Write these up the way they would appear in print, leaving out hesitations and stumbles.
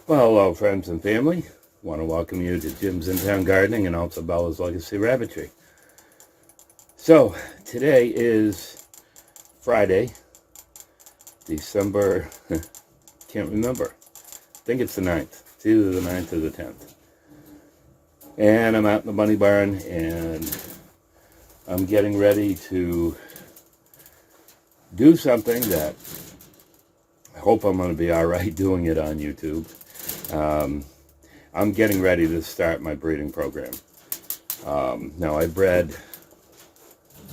Well, hello friends and family. Want to welcome you to Jim's In Town Gardening and also Bella's Legacy Rabbitry. So, today is Friday, December, can't remember. I think it's the 9th. It's either the 9th or the 10th. And I'm out in the bunny barn and I'm getting ready to do something that I hope I'm going to be alright doing it on YouTube. I'm getting ready to start my breeding program. Now I bred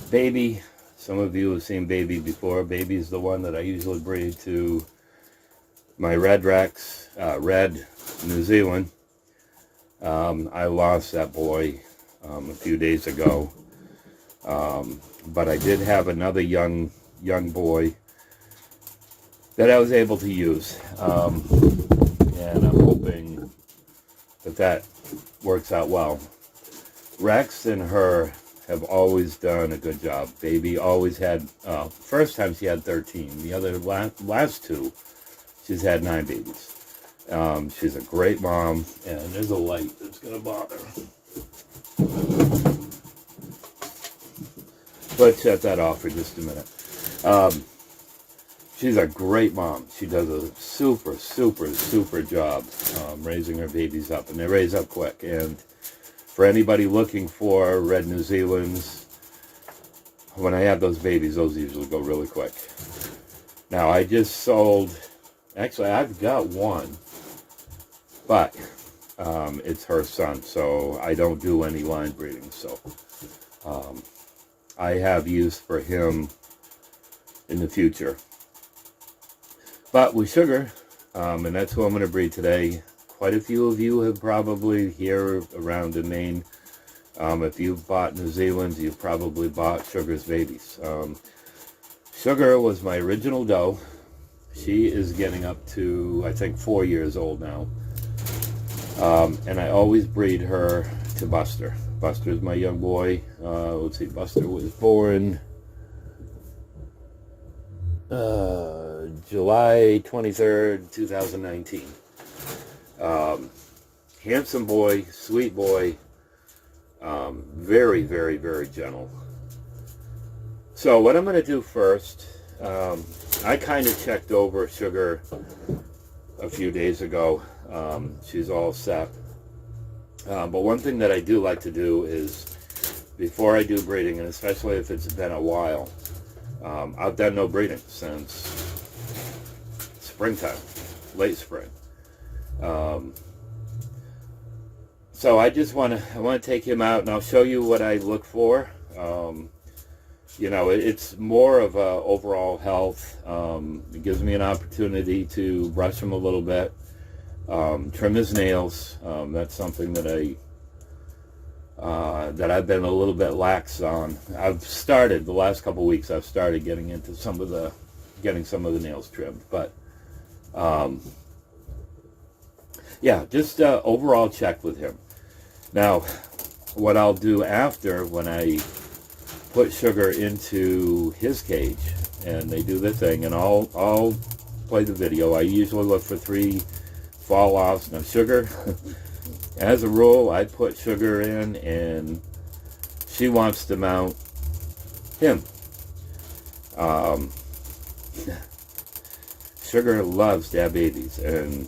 Baby. Some of you have seen Baby before. Baby is the one that I usually breed to my Red Rex, Red New Zealand. I lost that boy a few days ago, but I did have another young boy that I was able to use, and I'm hoping that works out well. Rex and her have always done a good job. Baby always had, first time she had 13. The other last two, she's had 9 babies. She's a great mom, and there's a light that's going to bother. Let's shut that off for just a minute. She's a great mom. She does a super job raising her babies up, and they raise up quick. And for anybody looking for Red New Zealands, when I have those babies, those usually go really quick. Now, I just sold, actually, I've got one, but it's her son, so I don't do any line breeding. So I have use for him in the future. But with Sugar, and that's who I'm going to breed today. Quite a few of you have probably, here around in Maine, if you've bought New Zealand's, you've probably bought Sugar's babies. Sugar was my original doe. She is getting up to, I think, 4 years old now. And I always breed her to Buster. Buster is my young boy. Let's see, Buster was born July 23rd, 2019. Handsome boy, sweet boy, very gentle. So what I'm going to do first, I kind of checked over Sugar a few days ago. She's all set. But one thing that I do like to do is, before I do breeding, and especially if it's been a while, I've done no breeding since springtime, late spring. So I just want to take him out, and I'll show you what I look for. You know, it's more of a overall health. It gives me an opportunity to brush him a little bit, trim his nails. That's something that I've been a little bit lax on. I've started the last couple of weeks. I've started getting into getting some of the nails trimmed, but yeah, just overall check with him. Now, what I'll do after, when I put Sugar into his cage and they do their thing, and I'll play the video. I usually look for 3 fall offs. Now, Sugar, as a rule, I put Sugar in and she wants to mount him. Sugar loves to have babies, and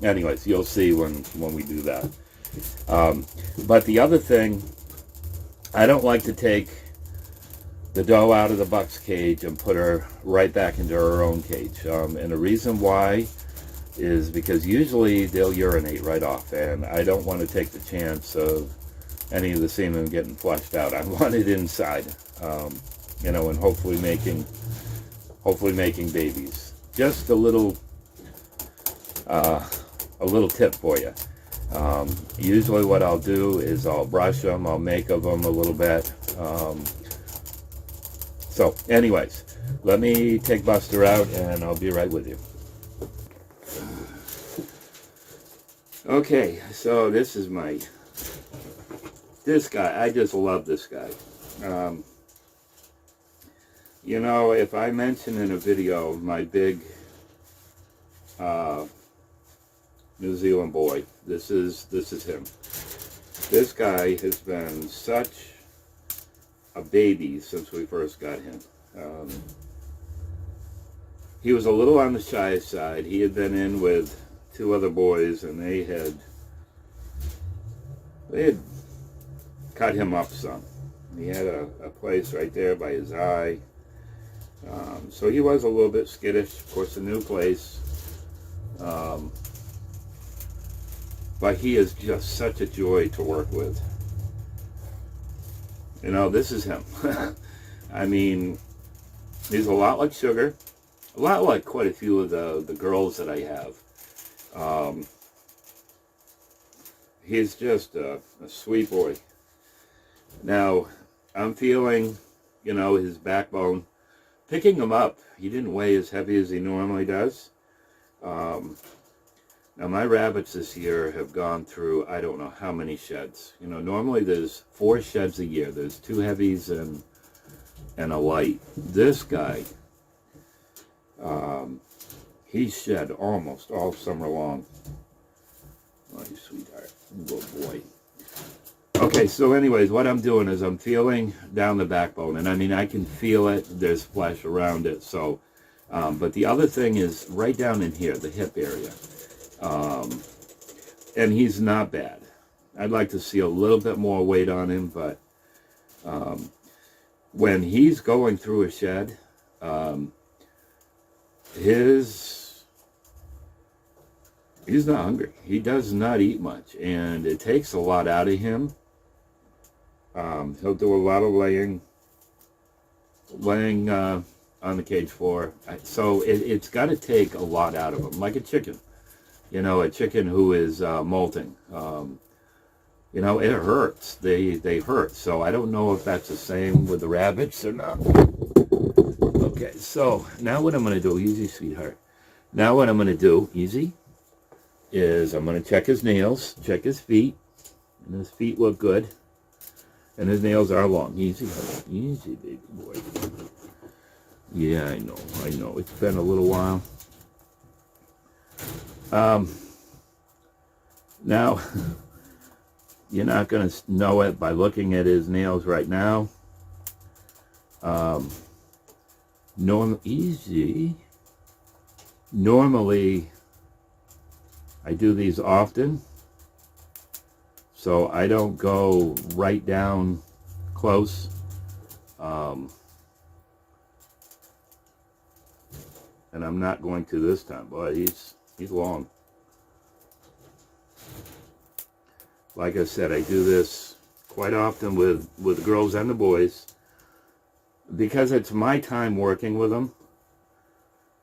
anyways, you'll see when we do that. But the other thing, I don't like to take the doe out of the buck's cage and put her right back into her own cage. And the reason why is because usually they'll urinate right off, and I don't want to take the chance of any of the semen getting flushed out. I want it inside, you know, and hopefully making babies. Just a little tip for you. Usually what I'll do is I'll brush them, I'll make of them a little bit. So anyways, let me take Buster out and I'll be right with you. Okay, so this is this guy. I just love this guy. You know, if I mention in a video my big New Zealand boy. This is him. This guy has been such a baby since we first got him. He was a little on the shy side. He had been in with 2 other boys, and they had cut him up some. He had a place right there by his eye. So he was a little bit skittish. Of course, a new place. But he is just such a joy to work with. You know, this is him. I mean, he's a lot like Sugar. A lot like quite a few of the girls that I have. He's just a sweet boy. Now, I'm feeling, you know, his backbone. Picking him up, he didn't weigh as heavy as he normally does. Now, my rabbits this year have gone through, I don't know how many sheds. You know, normally there's 4 sheds a year. There's 2 heavies and a light. This guy, he shed almost all summer long. Oh, you sweetheart. Good boy. Okay, so anyways, what I'm doing is I'm feeling down the backbone. And I mean, I can feel it. There's flesh around it. So, but the other thing is right down in here, the hip area. And he's not bad. I'd like to see a little bit more weight on him, but when he's going through a shed, he's not hungry. He does not eat much, and it takes a lot out of him. He'll do a lot of laying on the cage floor. So it's got to take a lot out of him, like a chicken. You know, a chicken who is molting. You know, it hurts. They hurt. So I don't know if that's the same with the rabbits or not. Okay, so now what I'm going to do, easy, sweetheart. Now what I'm going to do, easy, is I'm going to check his nails, check his feet. And his feet look good. And his nails are long. Easy, easy, baby boy. Yeah, I know. It's been a little while. Now, you're not going to know it by looking at his nails right now. Normally, I do these often, so I don't go right down close. And I'm not going to this time, but he's long. Like I said, I do this quite often with the girls and the boys because it's my time working with them.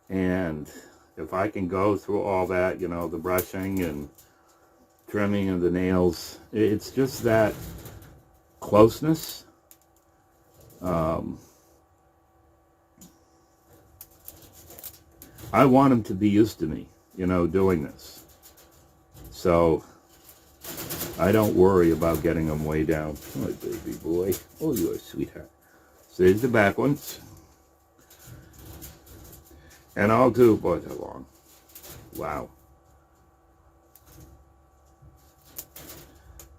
And if I can go through all that, you know, the brushing and trimming of the nails, it's just that closeness. I want them to be used to me, you know, doing this. So I don't worry about getting them way down. Oh, baby boy. Oh, you're a sweetheart. So there's the back ones. And I'll do, boy, they're long. Wow.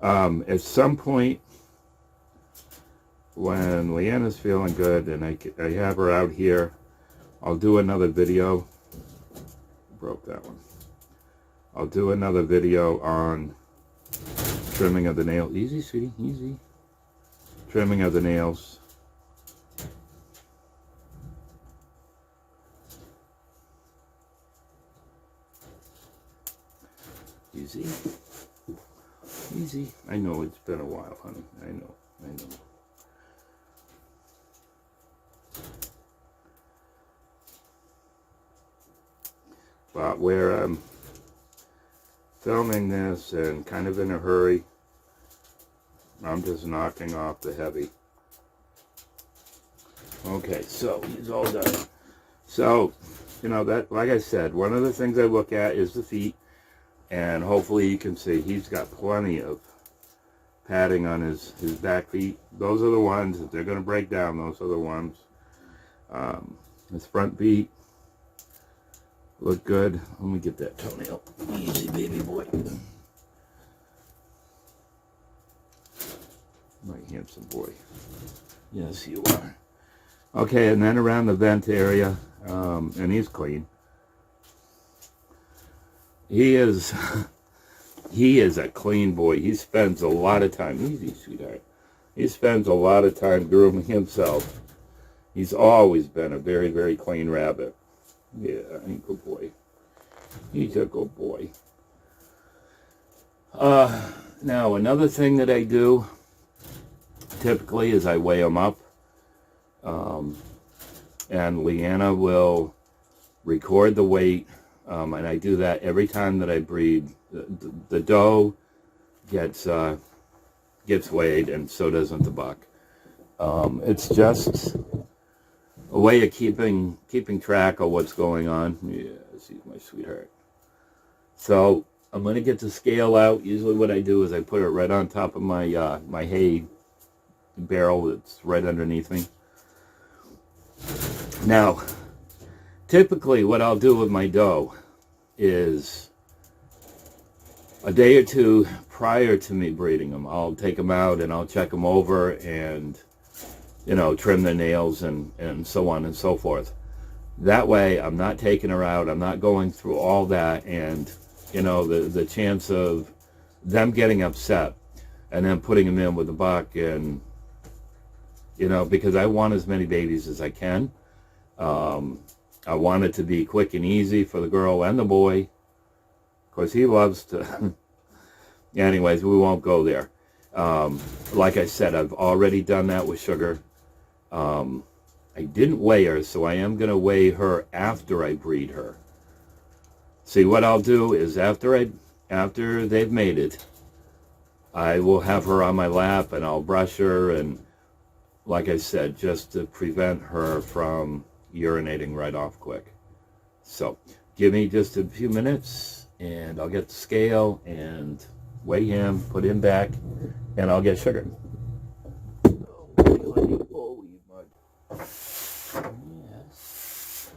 At some point, when Leanna's feeling good and I have her out here, I'll do another video. Broke that one. I'll do another video on trimming of the nails. Easy, sweetie, easy. Trimming of the nails. Easy. Easy. I know it's been a while, honey. I know. But where I'm filming this and kind of in a hurry, I'm just knocking off the heavy. Okay, so he's all done. So, you know, that, like I said, one of the things I look at is the feet. And hopefully you can see he's got plenty of padding on his back feet. Those are the ones, if they're going to break down, those are the ones. His front feet, Look good. Let me get that toenail. Easy, baby boy. My handsome boy. Yes, you are. Okay, and then around the vent area, and he's clean. He is a clean boy. He spends a lot of time, easy, sweetheart. He spends a lot of time grooming himself. He's always been a very, very clean rabbit. Yeah, he's a good boy. He's a good boy. Now, another thing that I do typically is I weigh them up. And Leanna will record the weight. And I do that every time that I breed. The doe gets weighed, and so doesn't the buck. It's just a way of keeping track of what's going on. Yeah, she's my sweetheart. So I'm going to get the scale out. Usually what I do is I put it right on top of my my hay barrel that's right underneath me. Now, typically what I'll do with my doe is a day or two prior to me breeding them, I'll take them out and I'll check them over and, you know, trim their nails and so on and so forth. That way I'm not taking her out, I'm not going through all that, and, you know, the chance of them getting upset and then putting them in with the buck, and, you know, because I want as many babies as I can. I want it to be quick and easy for the girl and the boy. Of course, he loves to... Anyways, we won't go there. Like I said, I've already done that with Sugar. I didn't weigh her, so I am going to weigh her after I breed her. See, what I'll do is after they've mated, I will have her on my lap and I'll brush her, and like I said, just to prevent her from urinating right off quick. So give me just a few minutes and I'll get the scale and weigh him, put him back, and I'll get Sugar. Oh, you mud. Yes.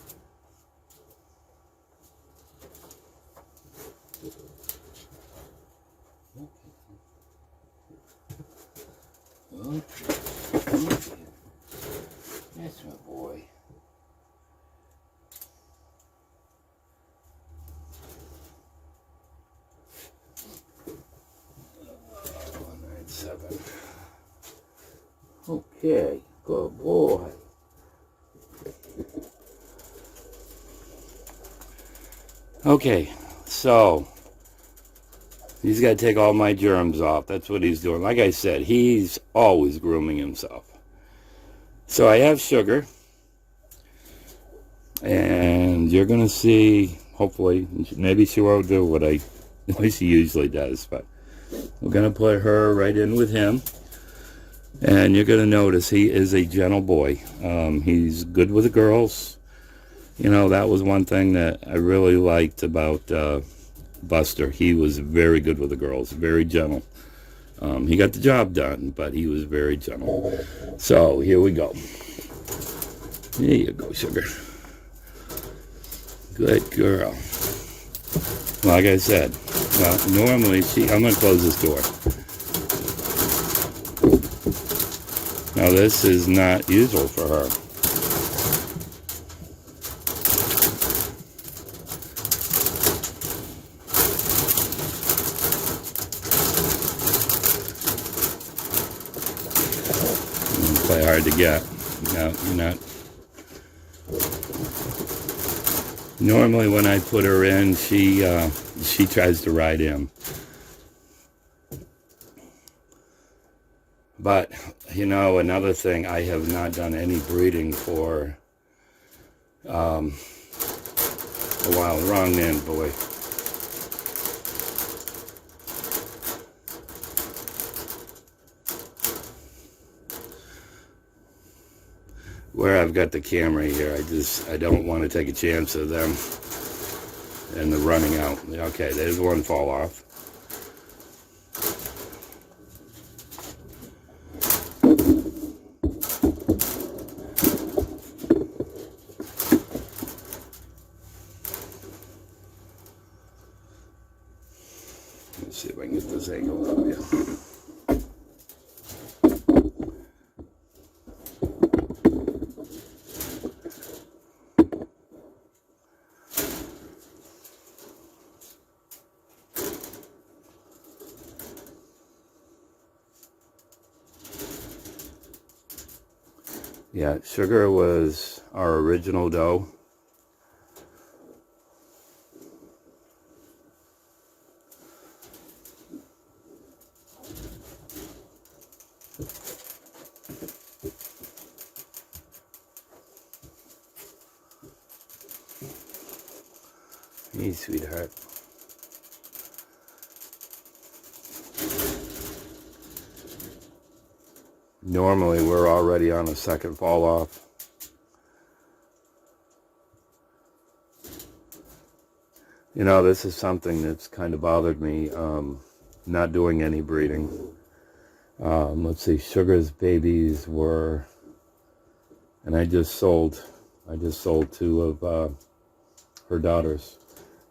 Okay. That's my boy. Okay, good boy. Okay, so he's got to take all my germs off. That's what he's doing. Like I said, he's always grooming himself. So I have Sugar, and you're going to see, hopefully, maybe she won't do what she usually does, but we're going to put her right in with him. And you're going to notice he is a gentle boy. He's good with the girls. You know, that was one thing that I really liked about Buster. He was very good with the girls, very gentle. He got the job done, but he was very gentle. So, here we go. There you go, Sugar. Good girl. Like I said, well, normally I'm going to close this door. Now this is not usual for her. Quite hard to get. No, you're not. Normally when I put her in, she tries to ride in. But, you know, another thing, I have not done any breeding for a while. Wrong man, boy. Where I've got the camera here, I don't want to take a chance of them and the running out. Okay, there's one fall off. get this angle for you. Yeah, Sugar was our original doe. Hey, sweetheart. Normally, we're already on a second fall off. You know, this is something that's kind of bothered me, not doing any breeding. Let's see, Sugar's babies were, and I just sold 2 of her daughters.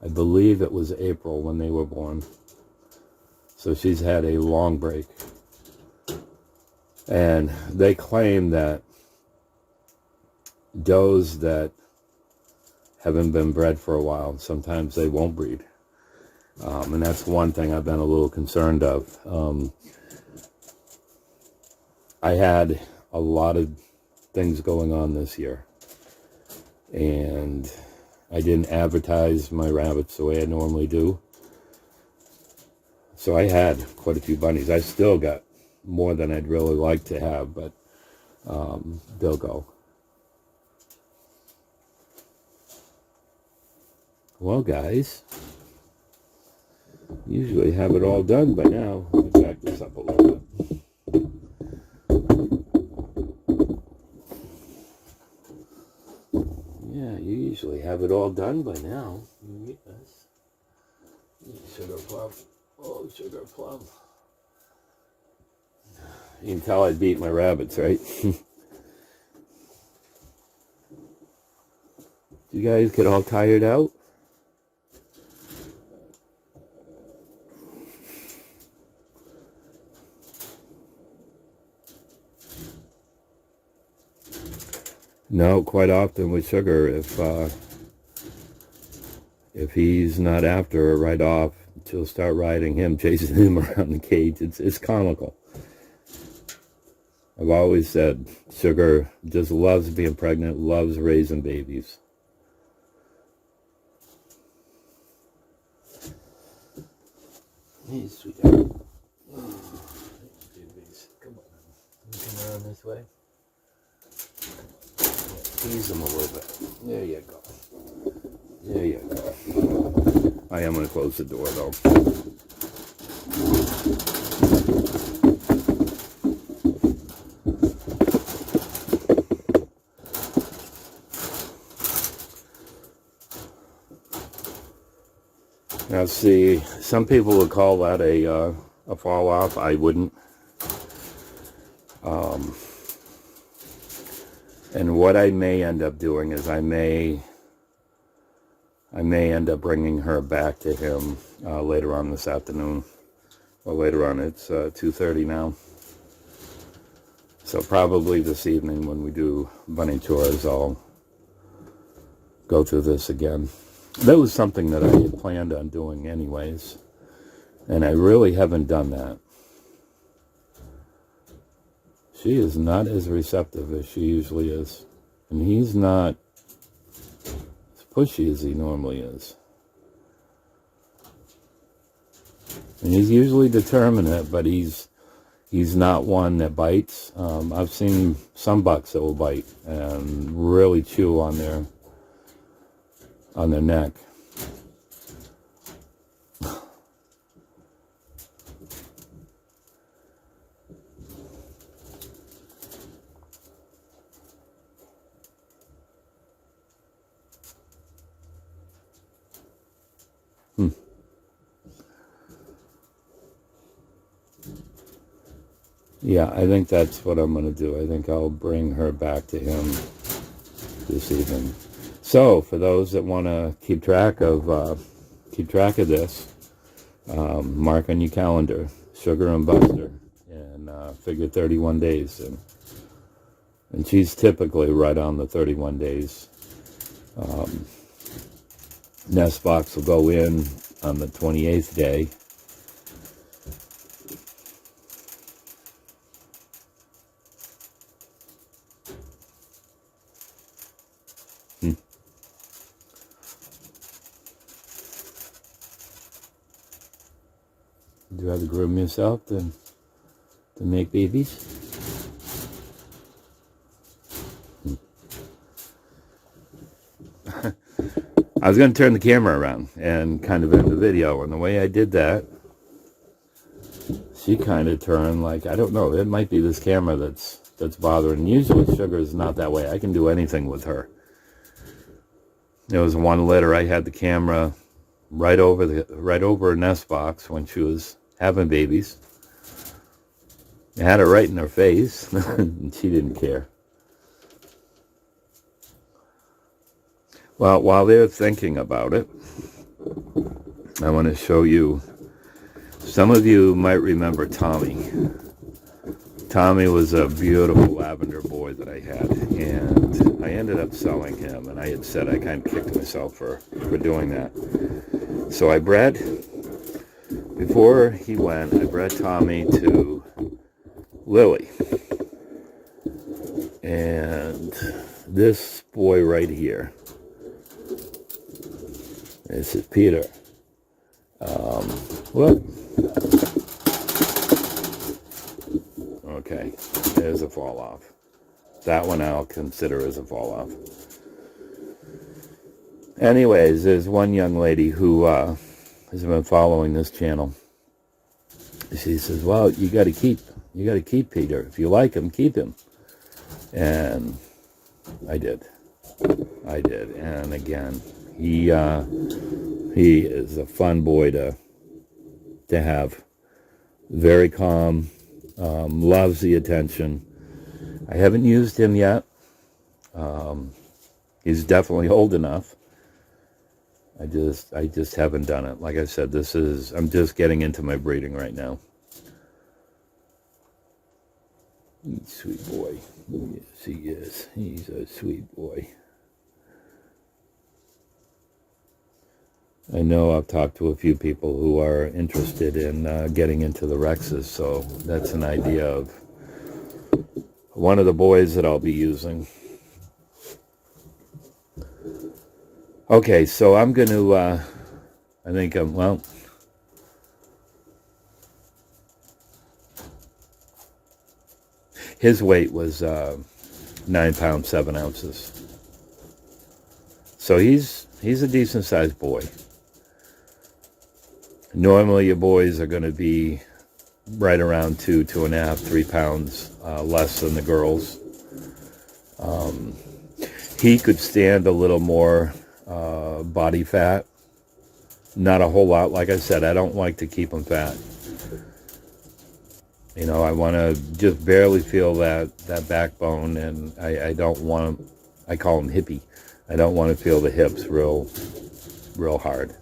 I believe it was April when they were born. So she's had a long break. And they claim that does that haven't been bred for a while, sometimes they won't breed. And that's one thing I've been a little concerned of. I had a lot of things going on this year, and I didn't advertise my rabbits the way I normally do. So I had quite a few bunnies. I still got more than I'd really like to have, but they'll go. Well, guys, usually have it all done by now. Let me back this up a little bit. Yeah, you usually have it all done by now. Yes. Sugar plum. Oh, Sugar plum. You can tell I beat my rabbits, right? You guys get all tired out? No, quite often with Sugar, if he's not after her right off, she'll start riding him, chasing him around the cage. It's comical. I've always said Sugar just loves being pregnant, loves raising babies. Hey, sweetheart. Oh, babies. Come on. Come around this way. Tease them a little bit. There you go. There you go. I am going to close the door, though. Now, see, some people would call that a fall off. I wouldn't. And what I may end up doing is I may end up bringing her back to him later on this afternoon. Well, later on, it's 2:30 now. So probably this evening when we do bunny chores, I'll go through this again. That was something that I had planned on doing anyways, and I really haven't done that. She is not as receptive as she usually is, and he's not as pushy as he normally is. And he's usually determinate, but he's not one that bites. I've seen some bucks that will bite and really chew on their neck. Yeah, I think that's what I'm going to do. I think I'll bring her back to him this evening. So, for those that want to keep track of this, Mark on your calendar, Sugar and Buster, and figure 31 days. And she's typically right on the 31 days. Nest box will go in on the 28th day. Would you rather groom yourself than to make babies? I was going to turn the camera around and kind of end the video, and the way I did that, she kind of turned like, I don't know, it might be this camera that's bothering. Usually Sugar is not that way. I can do anything with her. There was one litter, I had the camera right over her nest box when she was having babies. I had it right in her face, and she didn't care. Well, while they're thinking about it, I want to show you, some of you might remember Tommy. Tommy was a beautiful lavender boy that I had, and I ended up selling him, and I had said I kind of kicked myself for doing that. So I bred, before he went, I bred Tommy to Lily. And this boy right here, this is Peter. Whoop. Okay, there's a fall off. That one I'll consider as a fall off. Anyways, there's one young lady who has been following this channel. She says, well, you got to keep Peter. If you like him, keep him. And I did. And again, he is a fun boy to have. Very calm, loves the attention. I haven't used him yet. He's definitely old enough. I just haven't done it. Like I said, I'm just getting into my breeding right now. Sweet boy. Yes, he is. He's a sweet boy. I know I've talked to a few people who are interested in getting into the Rexes, so that's an idea of one of the boys that I'll be using. Okay, so I'm going to, I think well, his weight was 9 pounds, 7 ounces. So he's a decent sized boy. Normally your boys are going to be right around 2.5, 3 pounds less than the girls. He could stand a little more body fat. Not a whole lot. Like I said, I don't like to keep him fat. You know, I want to just barely feel that backbone, and I don't want him, I call him hippie. I don't want to feel the hips real hard.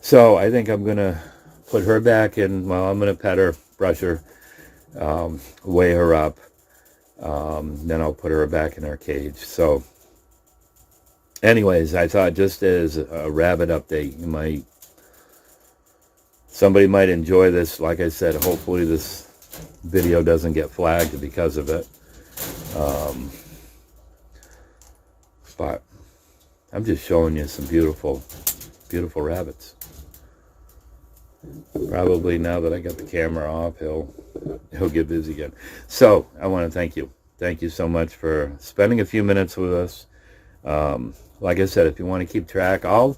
So I think I'm going to put her back in. Well, I'm going to pet her, brush her, weigh her up. Then I'll put her back in her cage. So anyways, I thought just as a rabbit update, somebody might enjoy this. Like I said, hopefully this video doesn't get flagged because of it. But I'm just showing you some beautiful, beautiful rabbits. Probably now that I got the camera off, he'll get busy again. So I want to thank you. Thank you so much for spending a few minutes with us. Like I said, if you want to keep track, if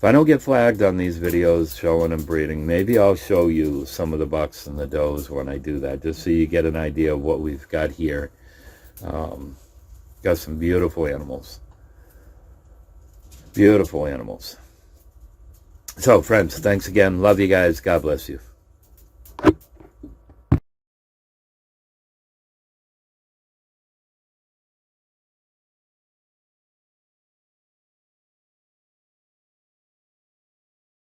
I don't get flagged on these videos showing and breeding, maybe I'll show you some of the bucks and the does when I do that, just so you get an idea of what we've got here. Got some beautiful animals. Beautiful animals. So, friends, thanks again. Love you guys. God bless you.